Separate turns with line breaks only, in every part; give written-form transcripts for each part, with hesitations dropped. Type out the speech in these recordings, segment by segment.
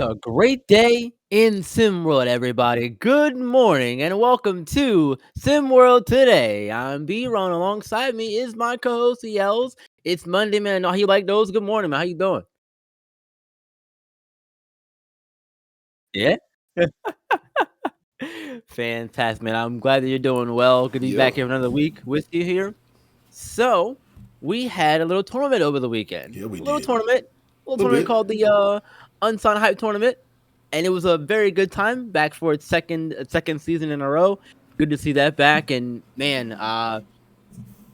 a great day in SimWorld, everybody. Good morning and welcome to SimWorld Today. I'm B-Ron. Alongside me is my co-host, he yells. It's Monday, man. How you like those? Good morning, man. How you doing? Yeah. Fantastic, man. I'm glad that you're doing well. Good to be back
Yep.
here another week with you here. So, we had a little tournament over the weekend.
Yeah, we
A little
did.
tournament. A little
A little
tournament
bit.
called the Unsigned Hype Tournament. And it was a very good time back for its second season in a row. Good to see that back. And man,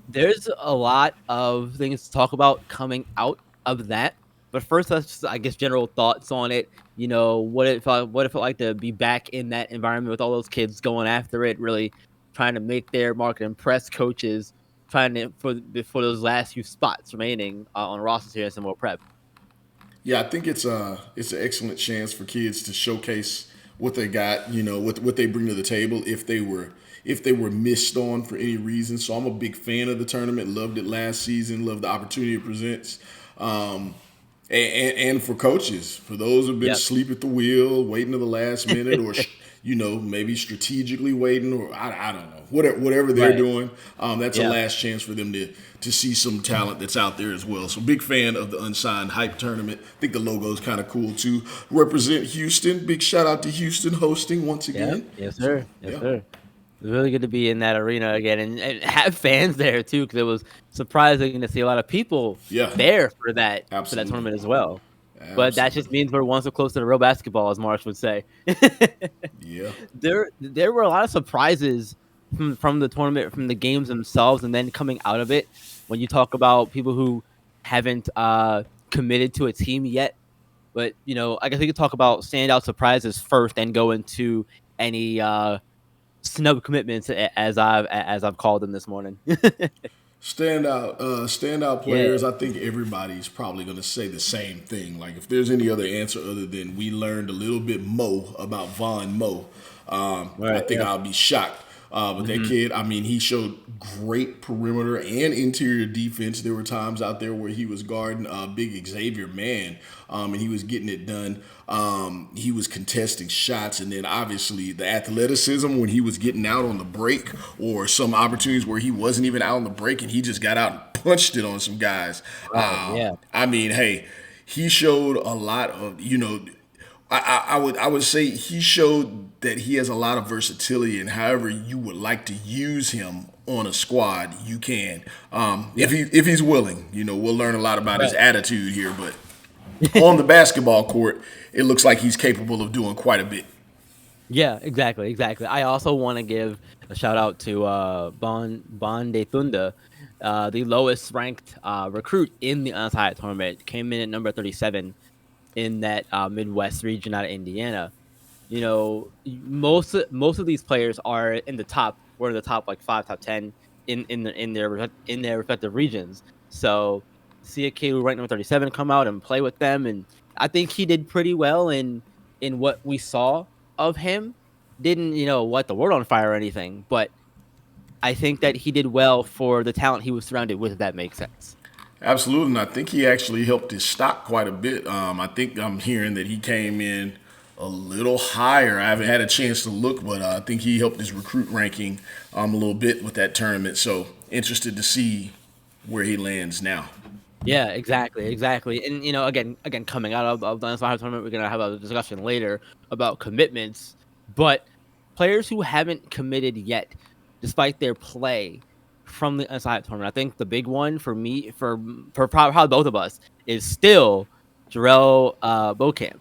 there's a lot of things to talk about coming out of that. But first, let's just, I guess, general thoughts on it. You know, what it felt like to be back in that environment with all those kids going after it, really trying to make their mark and impress coaches, trying to for those last few spots remaining on rosters here at some more prep.
Yeah, I think it's an excellent chance for kids to showcase what they got. What they bring to the table if they were missed on for any reason. So I'm a big fan of the tournament. Loved it last season. Loved the opportunity it presents. And for coaches, for those who've been
Yep.
asleep at the wheel, waiting to the last minute, or maybe strategically waiting, or I don't know, whatever they're
Right.
doing. That's a
Yeah.
last chance for them to see some talent that's out there as well. So big fan of the Unsigned Hype Tournament. I think the logo is kind of cool too. Represent Houston. Big shout out to Houston hosting once
Yep.
again.
Yes,
So
sir. Yes,
yeah,
sir. It was really good to be in that arena again and have fans there too, because it was surprising to see a lot of people
yeah,
there for that
absolutely,
tournament as well. But that just
absolutely,
means we're one so close to the real basketball, as Marsh would say.
yeah.
There were a lot of surprises from the tournament, from the games themselves, and then coming out of it. When you talk about people who haven't committed to a team yet, but I guess we could talk about standout surprises first, and go into any snub commitments as I've called them this morning.
Standout
Yeah.
players. I think everybody's probably going to say the same thing. Like if there's any other answer other than we learned a little bit more about Von Mo, I
Right.
think
Yeah.
I'll be shocked. But that
Hmm.
kid, I mean, he showed great perimeter and interior defense. There were times out there where he was guarding big Xavier man, and he was getting it done. He was contesting shots, and then obviously the athleticism when he was getting out on the break, or some opportunities where he wasn't even out on the break and he just got out and punched it on some guys.
Right. Yeah.
I mean, hey, he showed a lot of I would say he showed that he has a lot of versatility, and however you would like to use him on a squad, you can.
Yeah.
If he's willing, we'll learn a lot about his
Right.
attitude here, but on the basketball court, it looks like he's capable of doing quite a bit.
Yeah. Exactly. Exactly. I also want to give a shout out to Bon De Thunda, the lowest ranked recruit in the Unsigned tournament. Came in at number 37 in that Midwest region out of Indiana. Most of these players are in the top. We're in the top like five, top 10 in their respective regions. So see a kid who ranked number 37 come out and play with them, and I think he did pretty well in what we saw of him. Didn't light the world on fire or anything, but I think that he did well for the talent he was surrounded with. If that makes sense.
Absolutely, and I think he actually helped his stock quite a bit. I think I'm hearing that he came in a little higher. I haven't had a chance to look, but I think he helped his recruit ranking a little bit with that tournament. So interested to see where he lands now.
Yeah, exactly, exactly. And again, coming out of the National tournament, we're gonna have a discussion later about commitments. But players who haven't committed yet, despite their play from the Unsigned tournament, I think the big one for me, for probably both of us, is still Jarrell Bocamp.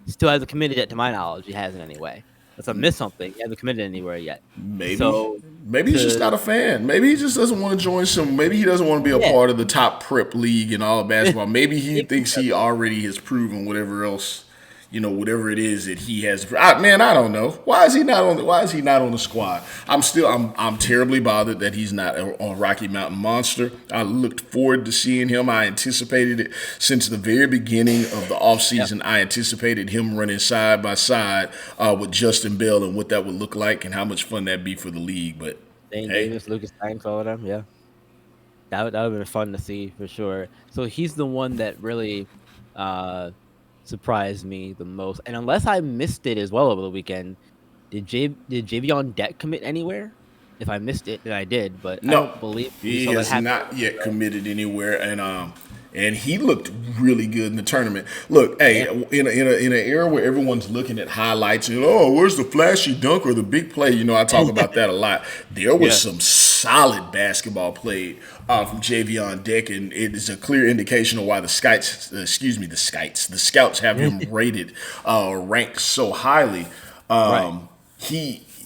Still hasn't committed yet, to my knowledge. He hasn't anyway. Unless I missed something. He hasn't committed anywhere yet.
Maybe,
So
maybe he's just
to
not a fan. Maybe he just doesn't want to join some. Maybe he doesn't want to be a
yeah,
part of the top prep league in all of basketball. Maybe he
it could be
thinks
that
he
too.
already has proven whatever else, whatever it is that he has. Man, I don't know. Why is he not on? Why is he not on the squad? I'm terribly bothered that he's not on Rocky Mountain Monster. I looked forward to seeing him. I anticipated it since the very beginning of the
Yeah,
offseason. I anticipated him running side by side with Justin Bell and what that would look like and how much fun that'd be for the league. But
Dane
hey,
Davis, Lucas Tanks, all of them. Yeah. That would have been fun to see for sure. So he's the one that really uh surprised me the most. And unless I missed it as well over the weekend, did Javion Deck commit anywhere? If I missed it, then I did, but I
No,
don't believe we
he
saw that
has
happen.
not yet committed anywhere, and he looked really good in the tournament. Look, hey,
Yeah,
in an era where everyone's looking at highlights and oh, where's the flashy dunk or the big play? You know, I talk about that a lot. There was
yeah,
some solid basketball played from Javion Deck, and it is a clear indication of why the scouts have him rated, ranked so highly.
right.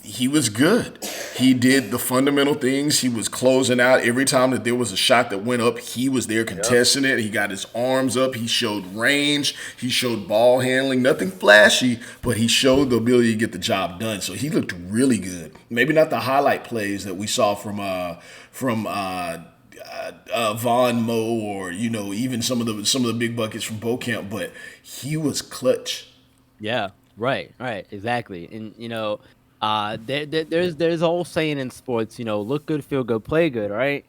He was good. He did the fundamental things. He was closing out every time that there was a shot that went up. He was there
Yep.
contesting it. He got his arms up. He showed range. He showed ball handling. Nothing flashy, but he showed the ability to get the job done. So he looked really good. Maybe not the highlight plays that we saw from Von Mo or even some of the big buckets from Bocamp, but he was clutch.
Yeah, right, exactly. And there's a whole saying in sports, look good, feel good, play good, right?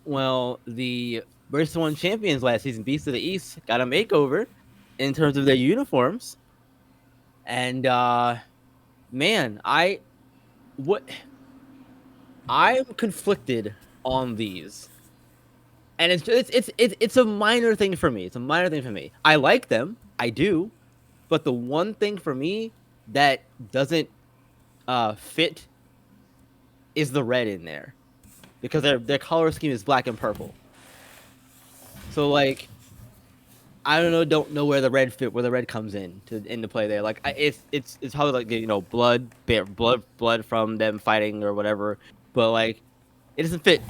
Well, the Bristol One champions last season, Beast of the East, got a makeover in terms of their uniforms, and man, what I'm conflicted on these, and it's a minor thing for me. It's a minor thing for me. I like them, I do, but the one thing for me that doesn't fit is the red in there because their color scheme is black and purple. So like don't know where the red comes into play there. Like it's probably like blood from them fighting or whatever, but like it doesn't fit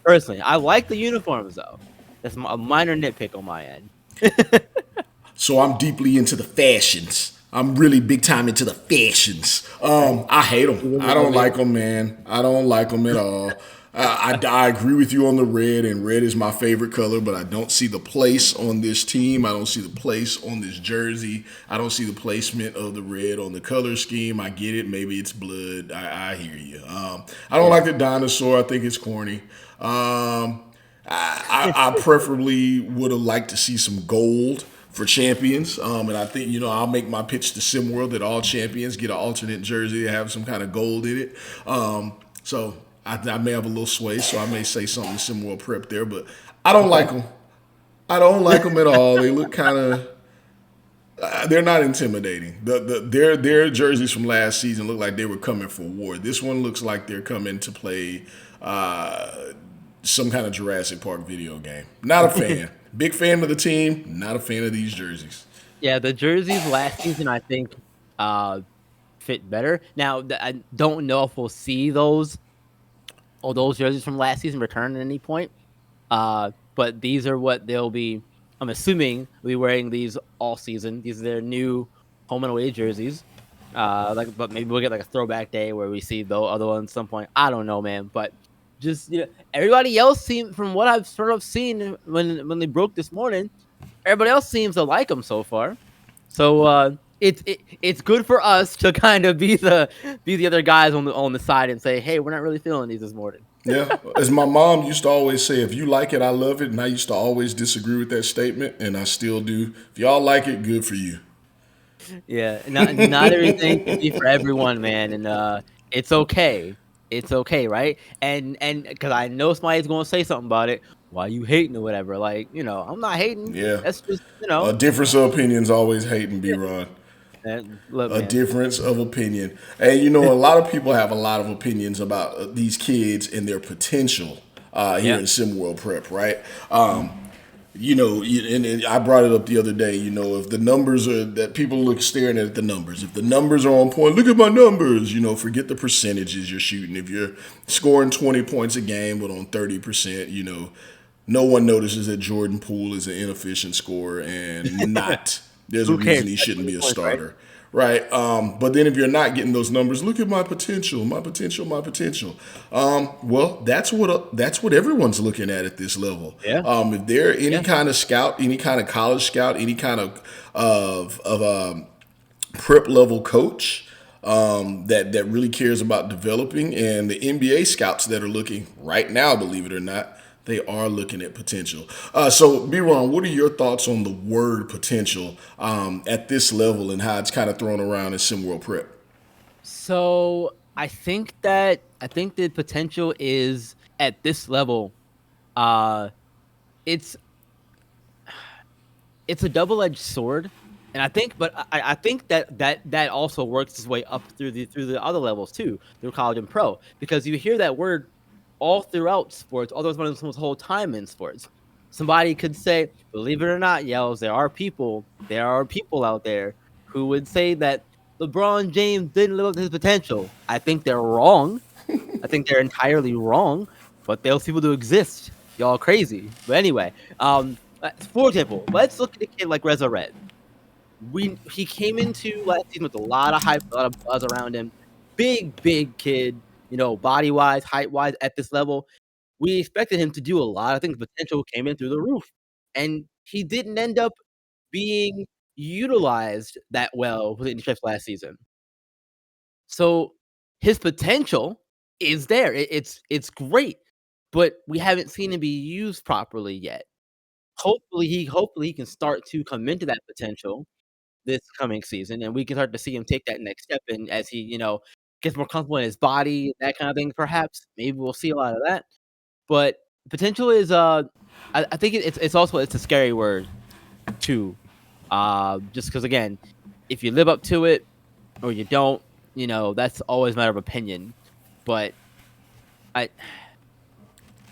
personally. I like the uniforms though. That's a minor nitpick on my end.
So I'm deeply into the fashions. I'm really big time into the fashions. I hate them.
You
I
really
don't
love
like them, man. I don't like them at all. I agree with you on the red, and red is my favorite color, but I don't see the place on this team. I don't see the place on this jersey. I don't see the placement of the red on the color scheme. I get it. Maybe it's blood. I hear you. I don't like
Yeah.
the dinosaur. I think it's corny. I preferably would have liked to see some gold for champions. And I think, I'll make my pitch to SimWorld that all champions get an alternate jersey to have some kind of gold in it. So I may have a little sway, so I may say something to SimWorld Prep there, but I don't
Okay.
like them. I don't like them at all. They look kind of. They're not intimidating. Their jerseys from last season look like they were coming for war. This one looks like they're coming to play some kind of Jurassic Park video game. Not a fan. Big fan of the team. Not a fan of these jerseys.
Yeah, the jerseys last season I think uh fit better. Now I don't know if we'll see those jerseys from last season return at any point. But these are what they'll be. I'm assuming will be wearing these all season. These are their new home and away jerseys. But maybe we'll get like a throwback day where we see the other ones at some point. I don't know, man. But just everybody else seems, from what I've sort of seen when they broke this morning, everybody else seems to like them so far. So it's good for us to kind of be the other guys on the side and say, hey, we're not really feeling these this morning.
Yeah, as my mom used to always say, if you like it, I love it. And I used to always disagree with that statement, and I still do. If y'all like it, good for you.
Yeah, not everything can be for everyone, man, and it's okay. It's okay, right? And because I know somebody's gonna say something about it. Why you hating or whatever? Like, I'm not hating.
Yeah.
That's just
A difference of opinions always hating,
yeah.
B-Ron.
Look,
A
man.
difference of opinion. And a lot of people have a lot of opinions about these kids and their potential here
Yeah.
in SimWorld Prep, right? And I brought it up the other day. If the numbers are that people look staring at the numbers, if the numbers are on point, look at my numbers. Forget the percentages you're shooting. If you're scoring 20 points a game but on 30%, no one notices that Jordan Poole is an inefficient scorer and not. There's a
Who cares?
reason he
That's
shouldn't
20
be a
points, right?
starter, right? But then if you're not getting those numbers, look at my potential, my potential, my potential. Well, that's what everyone's looking at this level.
Yeah.
If they're any
Yeah.
kind of scout, any kind of college scout, any kind of prep level coach that really cares about developing, and the NBA scouts that are looking right now, believe it or not, They are looking at potential. So, B-Ron, what are your thoughts on the word potential at this level and how it's kind of thrown around in SimWorld Prep?
So I think the potential is at this level. Uh, it's it's a double-edged sword, and I think that also works its way up through the other levels too, through college and pro, because you hear that word all throughout sports, although it's one of the whole time in sports. Somebody could say, believe it or not, yells, there are people out there who would say that LeBron James didn't live up to his potential. I think they're wrong. I think they're entirely wrong, but those people do exist. Y'all crazy. But anyway, for example, let's look at a kid like Reza Red. He came into last season with a lot of hype, a lot of buzz around him. Big kid, body wise, height wise, at this level. We expected him to do a lot. I think the potential came in through the roof, and he didn't end up being utilized that well within the last season. So his potential is there. It's great, but we haven't seen him be used properly yet. Hopefully he can start to come into that potential this coming season, and we can start to see him take that next step. And as he, gets more comfortable in his body, that kind of thing, perhaps maybe we'll see a lot of that. But potential is, I think it's also it's a scary word too, just because again, if you live up to it or you don't, that's always a matter of opinion. But I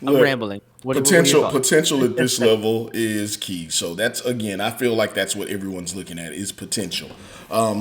I'm
Look,
rambling. What are your
potential
thoughts?
potential at this level is key. So that's again, I feel like that's what everyone's looking at is potential.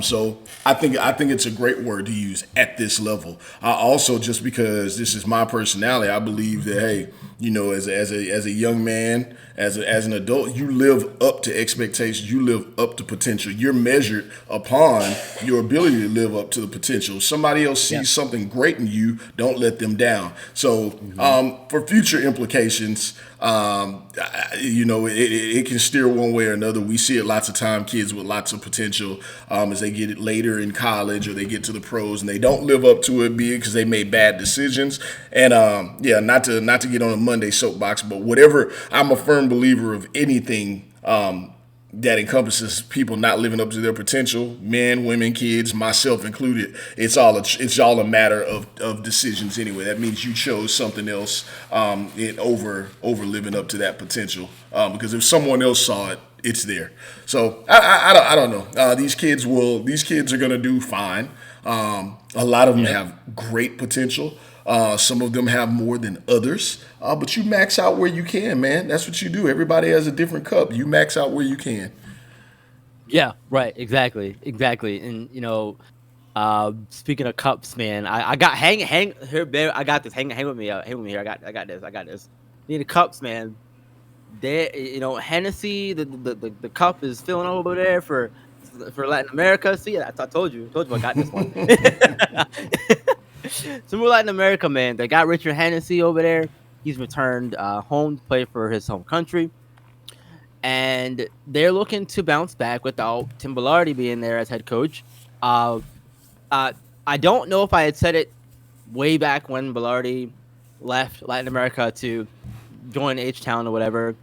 So I think it's a great word to use at this level. I also just because this is my personality, I believe that hey, as a young man, as an adult, you live up to expectations. You live up to potential. You're measured upon your ability to live up to the potential. If somebody else
Yeah.
sees something great in you, don't let them down. So
Mhm.
for future implications, it can steer one way or another. We see it lots of time, kids with lots of potential as they get it later in college or they get to the pros and they don't live up to it, be it because they made bad decisions. And yeah, not to get on a Monday soapbox, but whatever, I'm a firm believer of anything that encompasses people not living up to their potential, men, women, kids, myself included. It's all a matter of decisions anyway. That means you chose something else over living up to that potential. Because if someone else saw it, it's there. So I don't know. These kids are gonna do fine. A lot of them
Yep.
have great potential. Some of them have more than others, but you max out where you can, man. That's what you do. Everybody has a different cup. You max out where you can.
Yeah, right, exactly, and, speaking of cups, man, I got hang here, bear I got this, hang with me, hang with me here, I got this. Need the cups, man. Hennessy, the cup is filling over there for Latin America. See, I told you I got this one. So more Latin America, man. They got Richard Hennessy over there. He's returned home to play for his home country, and they're looking to bounce back without Tim Blarty being there as head coach. Uh, uh, I don't know if I had said it way back when Blarty left Latin America to join H Town or whatever.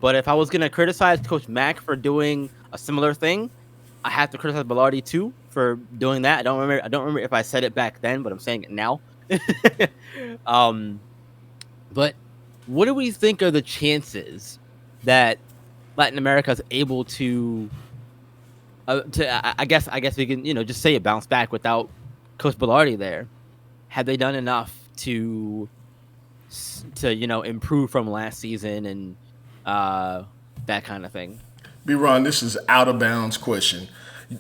But if I was gonna criticize Coach Mack for doing a similar thing, I have to criticize Bellardi too for doing that. I don't remember if I said it back then, but I'm saying it now. um, but what do we think are the chances that Latin America is able to I guess we can just say it bounce back without Coach Bellardi there? Have they done enough to improve from last season and uh that kind of thing?
B-Ron, this is out of bounds question.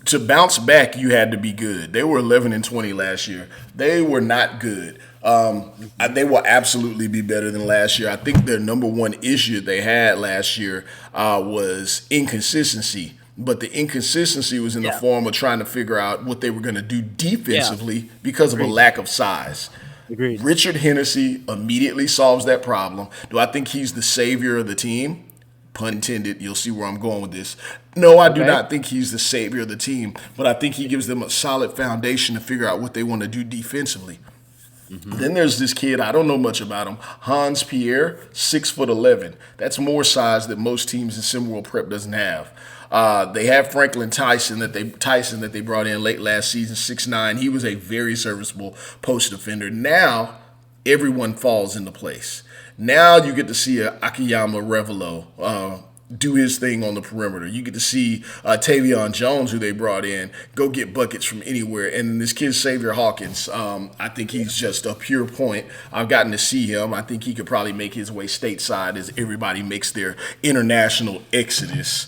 To bounce back, you had to be good. They were 11-20 last year. They were not good.
Mhm.
They will absolutely be better than last year. I think their number one issue they had last year was inconsistency. But the inconsistency was in the
Yeah,
form of trying to figure out what they were going to do
yeah,
defensively because of a
agreed,
lack of size.
agreed.
Richard Hennessy immediately solves that problem. Do I think he's the savior of the team? Pun intended. You'll see where I'm going with this. No, I do
Okay,
not think he's the savior of the team, but I think he gives them a solid foundation to figure out what they want to do defensively.
Mhm.
Then there's this kid, I don't know much about him, Hans Pierre, 6'11". That's more size that most teams in SimWorld Prep doesn't have. They have Franklin Tyson that they brought in late last season, 6'9". He was a very serviceable post defender. Now everyone falls into place. Now you get to see a Akiyama Revelo do his thing on the perimeter. You get to see Tavion Jones, who they brought in, go get buckets from anywhere. And then this kid, Xavier Hawkins, I think he's just a pure point. I've gotten to see him. I think he could probably make his way stateside as everybody makes their international exodus.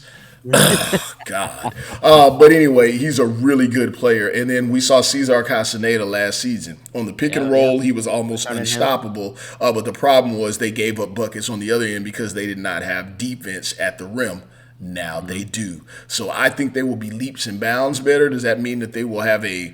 God. But anyway, he's a really good player. And then we saw Cesar Castaneda last season. On the pick and
Yeah, yeah.
roll, he was almost
Turning him.
unstoppable. But the problem was they gave up buckets on the other end because they did not have defense at the rim. Now they
Mhm.
do. So I think they will be leaps and bounds better. Does that mean that they will have a,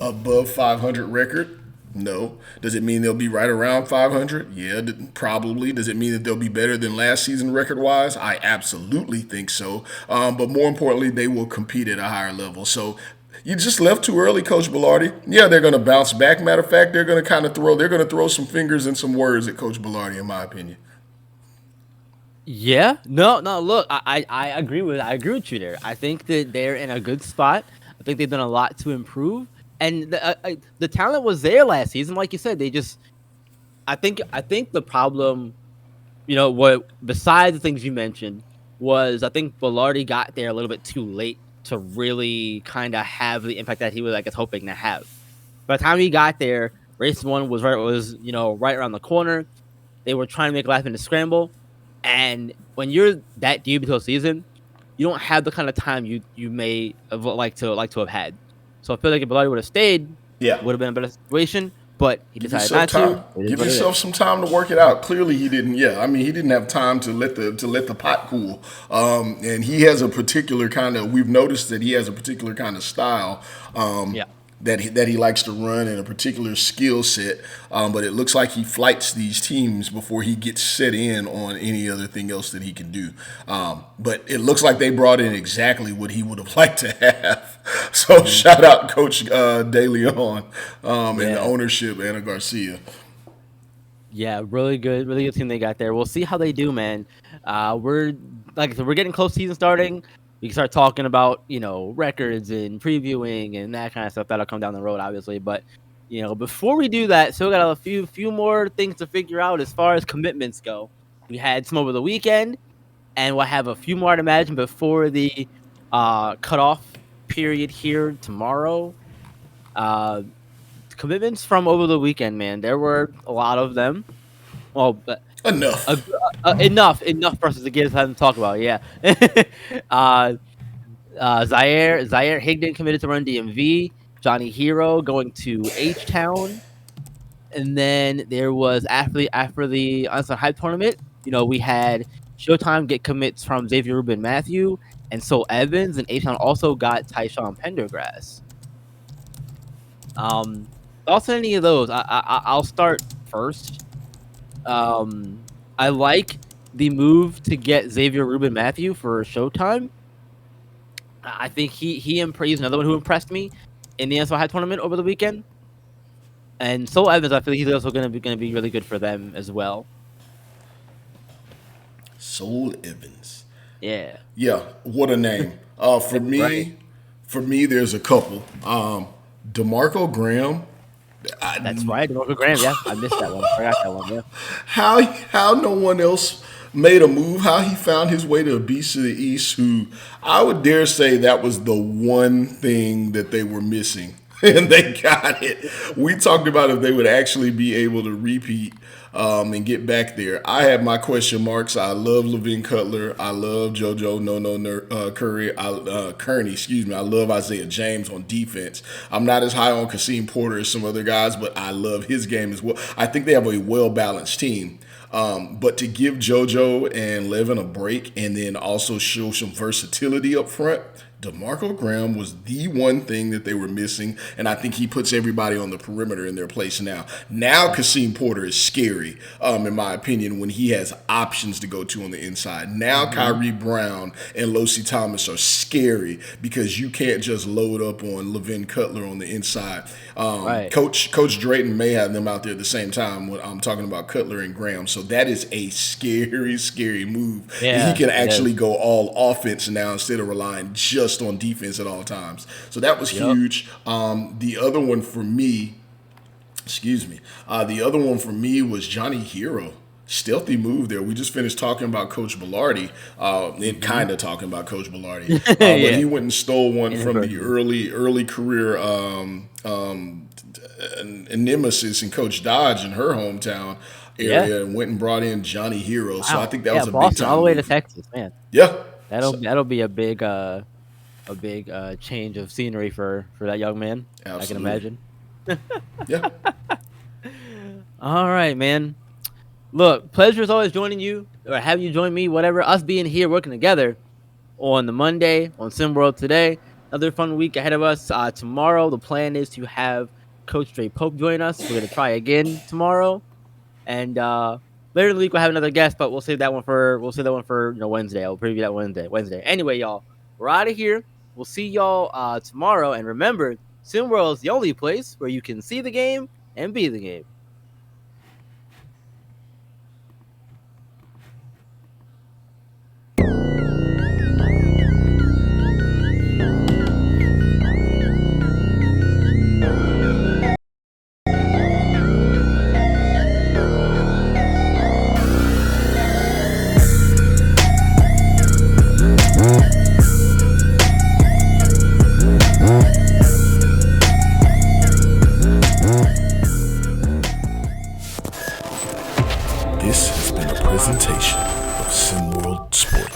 above 500 record? No. Does it mean they'll be right around 500? Yeah, probably. Does it mean that they'll be better than last season record wise? I absolutely think so. But more importantly, they will compete at a higher level. So you just left too early, Coach Bellardi. Yeah, they're going to bounce back. Matter of fact, they're going to throw some fingers and some words at Coach Bellardi, in my opinion.
Yeah. No, no, look, I agree with you there. I think that they're in a good spot. I think they've done a lot to improve. And the talent was there last season, like you said. They just, I think the problem, what besides the things you mentioned, was I think Velarde got there a little bit too late to really kind of have the impact that he was, I guess, hoping to have. By the time he got there, race one was right around the corner. They were trying to make life into scramble, and when you're that deep into a season, you don't have the kind of time you may have like to have had. So I feel like if Velarde would have stayed,
Yeah.
would have been a better situation. But he
Give
decided
yourself
not to.
time.
It is
Give
what it
yourself
is.
some time to work it out. Clearly, he didn't. Yeah, I mean, he didn't have time to let the pot cool. And he has a particular kind of. We've noticed that he has a particular kind of style.
Yeah.
That he likes to run in a particular skill set, but it looks like he flights these teams before he gets set in on any other thing else that he can do. But it looks like they brought in exactly what he would have liked to have. So
Mhm.
shout out Coach De Leon and the
Yeah.
ownership, Anna Garcia.
Yeah, really good team they got there. We'll see how they do, man. We're like I said, we're getting close to season starting. We can start talking about records and previewing and that kind of stuff that'll come down the road, obviously. But before we do that, still got a few more things to figure out as far as commitments go. We had some over the weekend, and we'll have a few more, I'd imagine, before the cutoff period here tomorrow. Uh, Commitments from over the weekend, man. There were a lot of them. Well, but
Enough.
uh, enough for us to get time to talk about. Yeah. uh, Zaire Higdon committed to run DMV. Johnny Hero going to H Town, and then there was after the Unsung Hype tournament. We had Showtime get commits from Xavier Rubin Matthew and Sol Evans, and H Town also got Tyshawn Pendergrass. Um, Thoughts on any of those? I'll start first. I like the move to get Xavier Rubin Matthew for Showtime. I think he's another one who impressed me in the NSL High tournament over the weekend. And Sol Evans, I feel like he's also gonna be really good for them as well.
Soul Evans.
Yeah,
Yeah, what a name. For
right.
me, there's a couple. Demarco Graham.
That's right. Marco Graham. Yeah, I missed that one. Forgot that one. Yeah.
How no one else made a move, how he found his way to a Beast of the East, who I would dare say that was the one thing that they were missing. And they got it. We talked about if they would actually be able to repeat and get back there. I have my question marks. I love Levine Cutler. I love JoJo Curry. Kearney, excuse me. I love Isaiah James on defense. I'm not as high on Kasim Porter as some other guys, but I love his game as well. I think they have a well balanced team. But to give JoJo and Levin a break and then also show some versatility up front, DeMarco Graham was the one thing that they were missing, and I think he puts everybody on the perimeter in their place now. Now, Kasim Porter is scary, in my opinion, when he has options to go to on the inside. Now, Kyrie Brown and Losi Thomas are scary because you can't just load up on Levin Cutler on the inside.
Right.
Coach Drayton may have them out there at the same time when I'm talking about Cutler and Graham. So that is a scary move.
Yeah,
He can
it
actually
is.
go all offense now instead of relying just on defense at all times. So that was
Yep.
huge. The other one for me, the other one for me was Johnny Hero. Stealthy move there. We just finished talking about Coach Bellardi, and kind of talking about Coach Bellardi, but
Yeah.
he went and stole one from the
Inadvertently.
early career nemesis and Coach Dodge in her hometown
Yeah.
area, and went and brought in Johnny Hero. So I
Wow.
think that
Yeah,
was a big
Boston all the
time
way to
move.
Texas, man.
Yeah. So,
That'll be a big change of scenery for that young man. I can
absolutely.
imagine.
Yeah.
All right, man. Look, pleasure is always joining you or having you join me, whatever. Us being here working together on the Monday on SimWorld today. Another fun week ahead of us. Tomorrow, the plan is to have Coach Dre Pope join us. We're gonna try again tomorrow, and later in the week we'll have another guest, but we'll save that one for Wednesday. I'll preview that Wednesday. Anyway, y'all, we're out of here. We'll see y'all tomorrow, and remember, SimWorld is the only place where you can see the game and be the game.
This has been a presentation of SimWorld Sports.